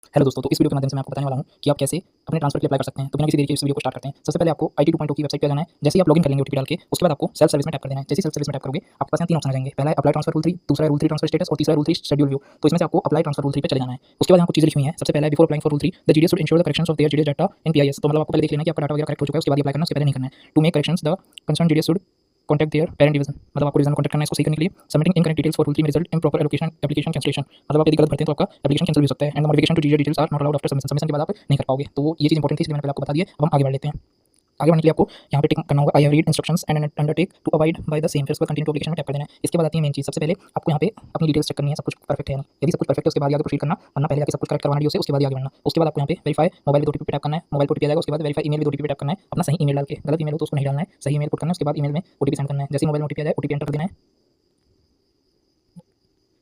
Hello दोस्तों, तो इस वीडियो के माध्यम से मैं आपको बताने वाला हूँ कि आप कैसे अपने ट्रांसफर के लिए अप्लाई कर सकते हैं। तो बिना किसी देरी के इस वीडियो को स्टार्ट करते हैं। सबसे पहले आपको IT 2.0 की वेबसाइट पे जाना है। जैसे ही आप लॉगिन कर लेंगे ओटीपी डाल के, उसके बाद आपको सेल्फ सर्विस में टैप कर देना है। जैसे ही सेल्फ सर्विस में टैप करोगे, आपके पास यहाँ 3 ऑप्शन आ जाएंगे। पहला है अप्लाई ट्रांसफर रूल 3, दूसरा है रूल 3 ट्रांसफर स्टेटस और तीसरा है रूल 3 शेड्यूल व्यू। तो इसमें से आपको अप्लाई ट्रांसफर रूल 3 पे चले जाना है। उसके बाद यहाँ कुछ चीजें लिखी हुई हैं। सबसे पहले before applying for rule 3 the GDS should ensure the corrections of their GDS data in PIS. तो मतलब आपको पहले देख लेना है कि आपका डाटा वगैरह करेक्ट हो चुका है, उसके बाद अप्लाई करना, उसके पहले नहीं करना है। To make corrections the concern GDS should contact their parent division. मतलब आपको डिवीजन कॉन्टैक्ट करना है इसको सही करने के लिए। Submitting incorrect details for rule 3 result improper allocation application cancellation. मतलब आप यदि गलत भरते हैं तो आपका एप्लीकेशन कैंसिल भी हो सकता है। And modification to GDS details are not allowed after submission. Submission के बाद आप नहीं कर पाओगे। तो ये चीज इंपॉर्टेंट थी, इसलिए मैंने पहले आपको बता दिया। अब हम आगे बढ़ लेते हैं। आगे बढ़ने के लिए आपको यहाँ पे टिक करना होगा I have read instructions and undertake to abide by the same. फिर उसके बाद कंटिन्यू टू एप्लीकेशन में टैप कर देना है। इसके बाद आती है मेन चीज। सबसे पहले आपको यहाँ पे अपनी डिटेल्स चेक करनी है, सब कुछ परफेक्ट है। यदि सब कुछ परफेक्ट है उसके बाद आगे प्रोसीड करना, वरना पहले आगे सब कुछ करेक्ट करवाना है, उसके बाद आगे बढ़ना। उसके बाद आपको यहाँ पे वेरीफाई मोबाइल विद ओटीपी पे टैप करना है। मोबाइल ओटीपी आ जाएगा, उसके बाद वेरीफाई ईमेल विद ओटीपी पे टैप करना है। अपना सही ईमेल डाल के, गलत ईमेल हो तो उसको नहीं डालना है, सही ईमेल पुट करना है। उसके बाद ईमेल में ओटीपी सेंड करना है। जैसे मोबाइल में ओटीपी आ जाए ओटीपी एंटर कर देना है।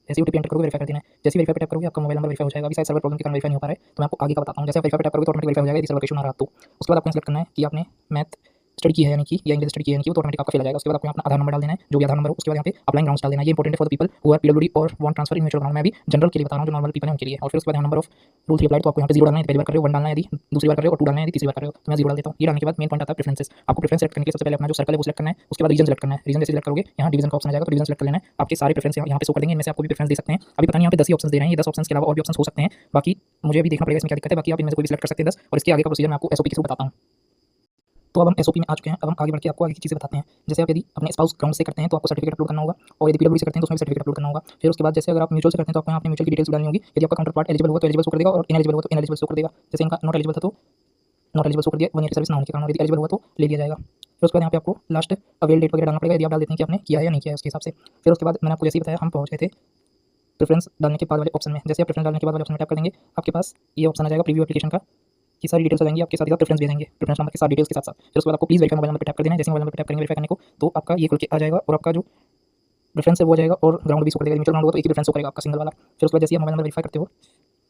जैसे ही ओटीपी एंटर करोगे वेरीफाई कर देना है। जैसे वेरीफाई पे टैप करोगे आपका मोबाइल नंबर वेरीफाई हो जाएगा। अभी शायद सर्वर प्रॉब्लम के कारण वेरीफाई नहीं हो पा रहा है, तो मैं आपको आगे का बताता हूँ। जैसे वेरीफाई पे टैप करोगे तो ऑटोमेटिक वेरीफाई हो जाएगा यदि सर्वर इशू ना रहा तो। उसके बाद आपको सेलेक्ट करना है कि आपने मैथ स्टडी की है यानी कि या इंग्लिश स्टडी की है यानी कि, वो तो ऑटोमेटिक आपका फिल आ जाएगा। उसके बाद आपको अपना आधार नंबर डाल देना है, जो भी आधार नंबर हो। उसके बाद यहाँ पे अप्लाइंग ग्राउंड्स डाल देना है। ये इंपॉर्टेंट है for the people who are PWD और want transfer in mutual ground. मैं भी जनरल के लिए बता रहा हूँ, जो नॉर्मल पीपल है उनके लिए। और फिर उसके बाद यहाँ नंबर ऑफ रूल 3 अप्लाई, तो आपको यहाँ पे 0 डालना है। पहली बार कर रहे हो 1 डालना है, यदि दूसरी बार कर रहे हो और 2 डालना है, यदि तीसरी बार कर रहे हो। तो मैं 0 डाल देता हूँ। ये डालने के बाद मेन पॉइंट आता है प्रेफरेंसेस। आपको प्रेफरेंस सेलेक्ट करने के लिए सबसे पहले अपना जो सर्कल है वो सेलेक्ट करना है। उसके बाद रीजन सेलेक्ट करना है। रीजन जैसे सेलेक्ट करोगे यहाँ डिवीजन का ऑप्शन आ जाएगा, तो डिवीजन सेलेक्ट कर लेना है। आपके सारे प्रेफरेंस यहाँ पे शो कर देंगे। इनमें से आपको भी प्रेफरेंस दे सकते हैं। अभी पता नहीं यहाँ पे 10 ही ऑप्शन दे रहे हैं, ये 10 ऑप्शन के अलावा और भी ऑप्शन हो सकते हैं। बाकी मुझे अभी देखना पड़ेगा इसमें क्या दिक्कत है। बाकी आप इनमें से कोई भी सेलेक्ट कर सकते हैं 10। और इसके आगे का प्रोसीजर मैं आपको एसओपी के थ्रू बताता हूँ। तो अब हम एसओपी में आ चुके हैं। अब हम आगे बढ़ के आपको आगे की चीज़ें बताते हैं। जैसे आप यदि अपने स्पाउस ग्राउंड से करते हैं तो आपको सर्टिफिकेट अपलोड करना होगा, और यदि पीडब्ल्यूडी से करते हैं तो उसमें भी सर्टिफिकेट अपलोड करना होगा। फिर उसके बाद जैसे अगर आप म्यूचुअल से करते हैं तो आपको यहाँ अपने म्यूचुअल की डिटेल्स डालनी होगी। यदि आपका काउंटर पार्ट एलिजिबल होगा तो एलिजिबल शो कर देगा, और इनएलिजिबल होगा तो इनएलिजिबल शो कर देगा। जैसे इनका नॉट एलिजिबल था तो नॉट एलिजिबल शो कर दिया 1 ईयर की सर्विस ना होने के कारण। यदि एलिजिबल हुआ तो ले लिया जाएगा। फिर उसके बाद यहाँ पे आपको लास्ट अवेल डेट वगैरह डालना पड़ेगा, यदि आप डाल देते हैं कि आपने किया है या नहीं किया है उसके हिसाब से। फिर उसके बाद मैंने आपको जैसे ही बताया हम पहुँच गए थे प्रेफरेंस डालने के बाद वाले ऑप्शन में। जैसे आप प्रेफरेंस डालने के बाद वाले ऑप्शन में टैप कर देंगे, आपके पास ये ऑप्शन आ जाएगा प्रीव्यू एप्लीकेशन का, की सारी डिटेल्स आ जाएंगी आपके साथ ही साथ प्रेफरेंस भी आ जाएंगे, प्रेफरेंस नंबर के साथ डिटेल्स के साथ साथ। फिर उसके बाद आपको प्लीज वेरीफाई मोबाइल नंबर पे टैप कर देना है। जैसे मोबाइल नंबर पे टैप करेंगे वेरीफाई करने को, तो आपका ये खुल के आ जाएगा और आपका जो प्रेफरेंस है वो आ जाएगा, और ग्राउंड भी शो कर देगा। म्यूचुअल ग्राउंड होगा तो एक ही प्रेफरेंस शो करेगा आपका सिंगल वाला। फिर उसके बाद जैसे आप मोबाइल नंबर वेरीफाई करते हो,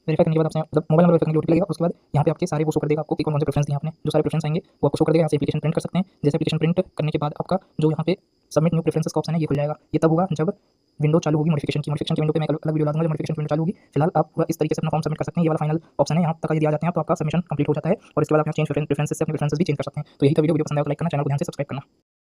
वेरीफाई करने के बाद आपसे मतलब मोबाइल नंबर वेरीफाई करने के ओटीपी लगेगा। उसके बाद यहाँ पे आपके सारे वो शो कर देगा आपको कि कौन से प्रेफरेंस दिए आपने। जो सारे प्रेफरेंस आएंगे वो आपको शो कर देगा। यहाँ से एप्लीकेशन प्रिंट कर सकते हैं। जैसे एप्लीकेशन प्रिंट करने के बाद आपका जो यहाँ पे सबमिट न्यू प्रेफरेंसेस का ऑप्शन है ये खुल जाएगा। ये तब होगा जब विंडो चालू होगी मॉडिफिकेशन की। मॉडिफिकेशन की विंडो पे मैं अलग वीडियो डालूंगा जब मॉडिफिकेशन विंडो चालू होगी। फिलहाल आप पूरा इस तरीके से अपना फॉर्म सबमिट कर सकते हैं। ये वाला फाइनल ऑप्शन है, यहाँ तक यदि आ जाते हैं तो आपका सबमिशन कंप्लीट हो जाता है। और इसके बाद आप चेंज प्रेफरेंसेस से अपने प्रेफरेंसेस भी चेंज कर सकते हैं। तो यही था वीडियो पसंद आया तो लाइक करना, चैनल को ध्यान से सब्सक्राइब करना।